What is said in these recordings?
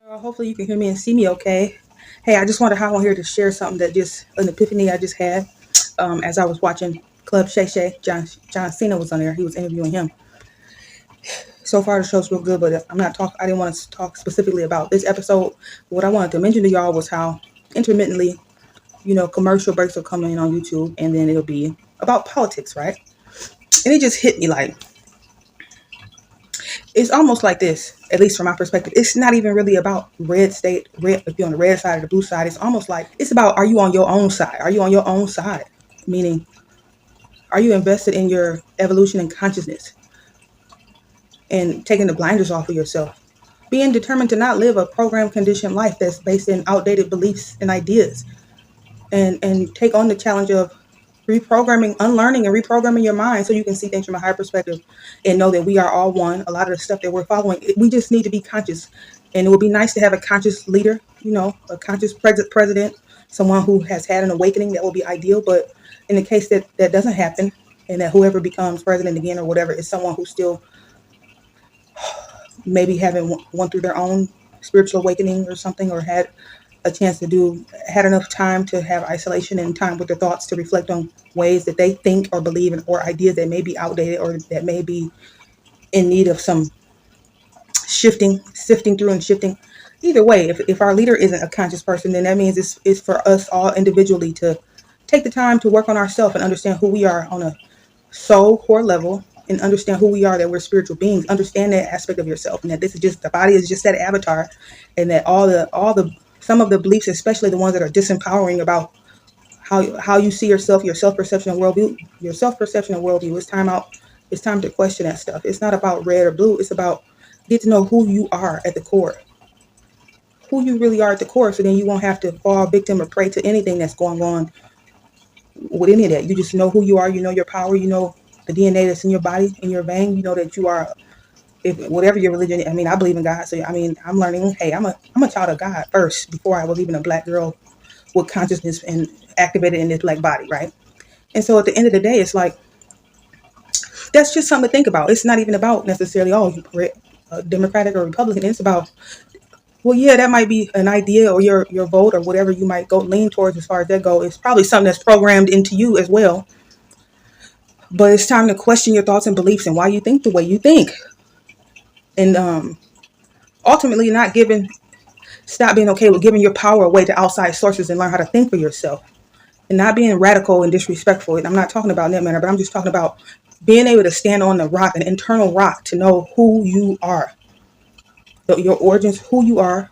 Hopefully you can hear me and see me okay. Hey, I just wanted to hop on here to share something that just an epiphany I just had as I was watching Club Shay Shay. John Cena was on there. He was interviewing him. So far the show's real good, but I didn't want to talk specifically about this episode. What I wanted to mention to y'all was how intermittently, commercial breaks will come in on YouTube, and then it'll be about politics, right? And it just hit me like, it's almost like this, at least from my perspective. It's not even really about red state, red, if you're on the red side or the blue side. It's almost like it's about, are you on your own side? Are you on your own side? Meaning, are you invested in your evolution and consciousness and taking the blinders off of yourself? Being determined to not live a program conditioned life that's based in outdated beliefs and ideas, and take on the challenge of reprogramming, unlearning and reprogramming your mind so you can see things from a higher perspective and know that we are all one. A lot of the stuff that we're following, we just need to be conscious. And it would be nice to have a conscious leader, a conscious president, someone who has had an awakening. That would be ideal. But in the case that that doesn't happen, and that whoever becomes president again or whatever is someone who still maybe haven't went through their own spiritual awakening or something, or had a chance to had enough time to have isolation and time with their thoughts to reflect on ways that they think or believe in, or ideas that may be outdated or that may be in need of some sifting through and shifting. Either way, if our leader isn't a conscious person, then that means it's for us all individually to take the time to work on ourselves and understand who we are on a soul core level, and understand who we are, that we're spiritual beings. Understand that aspect of yourself, and that this is just, the body is just that avatar, and that all the some of the beliefs, especially the ones that are disempowering about how you see yourself, your self-perception and worldview, it's time to question that stuff. It's not about red or blue. It's about get to know who you are at the core, who you really are at the core, so then you won't have to fall victim or prey to anything that's going on with any of that. You just know who you are. You know your power. You know the DNA that's in your body, in your vein. You know that you are, if whatever your religion. I mean, I believe in God, so I'm learning. Hey, I'm a child of God first, before I was even a black girl with consciousness and activated in this black body, right? And so at the end of the day, it's like, that's just something to think about. It's not even about necessarily Democratic or Republican. It's about, well, yeah, that might be an idea, or your vote, or whatever you might go lean towards as far as that goes. It's probably something that's programmed into you as well. But it's time to question your thoughts and beliefs and why you think the way you think. And ultimately stop being okay with giving your power away to outside sources, and learn how to think for yourself. And not being radical and disrespectful. And I'm not talking about in that manner, but I'm just talking about being able to stand on the rock, an internal rock, to know who you are, your origins, who you are,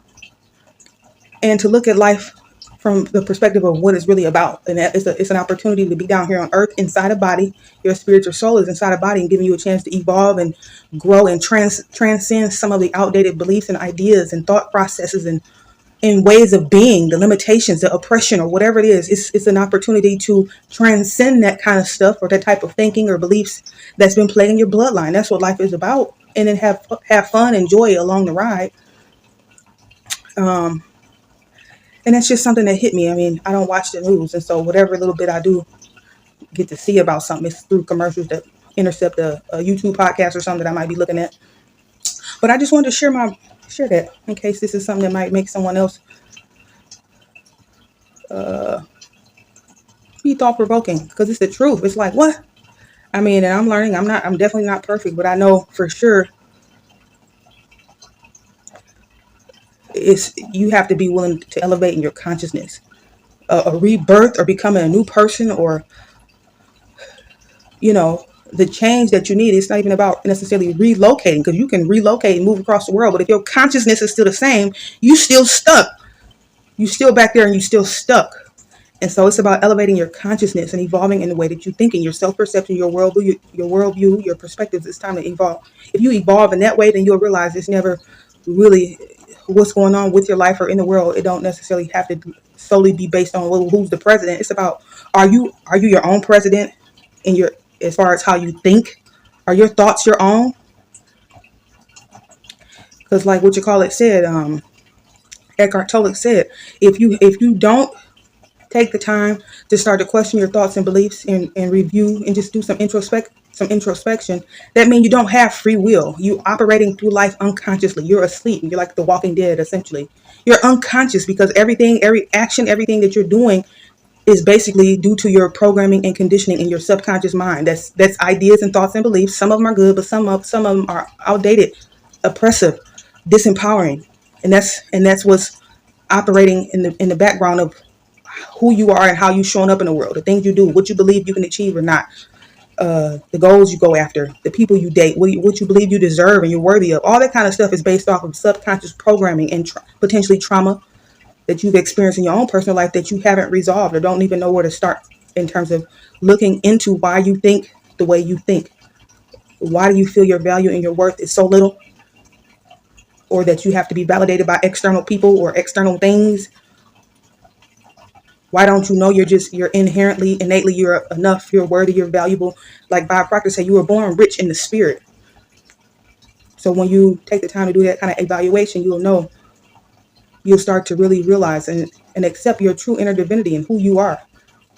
and to look at life from the perspective of what it's really about. And that it's an opportunity to be down here on earth inside a body. Your spiritual soul is inside a body, and giving you a chance to evolve and grow and transcend some of the outdated beliefs and ideas and thought processes and ways of being, the limitations, the oppression, or whatever it is. It's an opportunity to transcend that kind of stuff, or that type of thinking or beliefs that's been plaguing your bloodline. That's what life is about. And then have fun and joy along the ride. And that's just something that hit me. I mean, I don't watch the news, and so whatever little bit I do get to see about something, it's through commercials that intercept a YouTube podcast or something that I might be looking at. But I just wanted to share that in case this is something that might make someone else be thought-provoking, because it's the truth. It's like, what? I mean, and I'm learning. I'm definitely not perfect, but I know for sure you have to be willing to elevate in your consciousness, a rebirth, or becoming a new person, or the change that you need. It's not even about necessarily relocating, because you can relocate and move across the world, but if your consciousness is still the same, you still stuck. You still back there, and you still stuck. And so it's about elevating your consciousness and evolving in the way that you think, and your self-perception, your worldview, your perspectives. It's time to evolve. If you evolve in that way, then you'll realize it's never really what's going on with your life or in the world. It don't necessarily have to solely be based on who's the president. It's about, are you your own president as far as how you think? Are your thoughts your own? Because like Eckhart Tolle said, if you don't take the time to start to question your thoughts and beliefs and review and just do some introspection, that means you don't have free will. You operating through life unconsciously. You're asleep. You're like the Walking Dead, essentially. You're unconscious because every action, everything that you're doing is basically due to your programming and conditioning in your subconscious mind. That's ideas and thoughts and beliefs. Some of them are good, but some of them are outdated, oppressive, disempowering, and that's what's operating in the background of who you are and how you showing up in the world, the things you do, what you believe you can achieve or not, the goals you go after, the people you date, what you believe you deserve and you're worthy of. All that kind of stuff is based off of subconscious programming and potentially trauma that you've experienced in your own personal life that you haven't resolved or don't even know where to start in terms of looking into why you think the way you think. Why do you feel your value and your worth is so little? Or that you have to be validated by external people or external things? Why don't you know you're inherently, innately, you're enough, you're worthy, you're valuable? Like Bob Proctor said, you were born rich in the spirit. So when you take the time to do that kind of evaluation, you'll start to really realize and accept your true inner divinity and who you are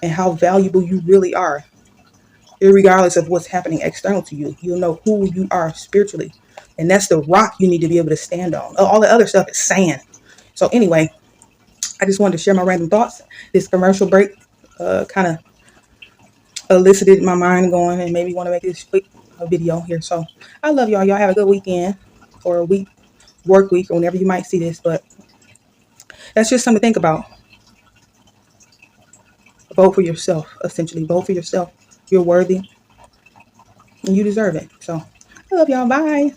and how valuable you really are. Irregardless of what's happening external to you, you'll know who you are spiritually. And that's the rock you need to be able to stand on. All the other stuff is sand. So anyway, I just wanted to share my random thoughts. This commercial break kind of elicited my mind going and made me want to make this quick video here. So I love y'all. Y'all have a good weekend or a work week, or whenever you might see this. But that's just something to think about. Vote for yourself, essentially. Vote for yourself. You're worthy and you deserve it. So I love y'all. Bye.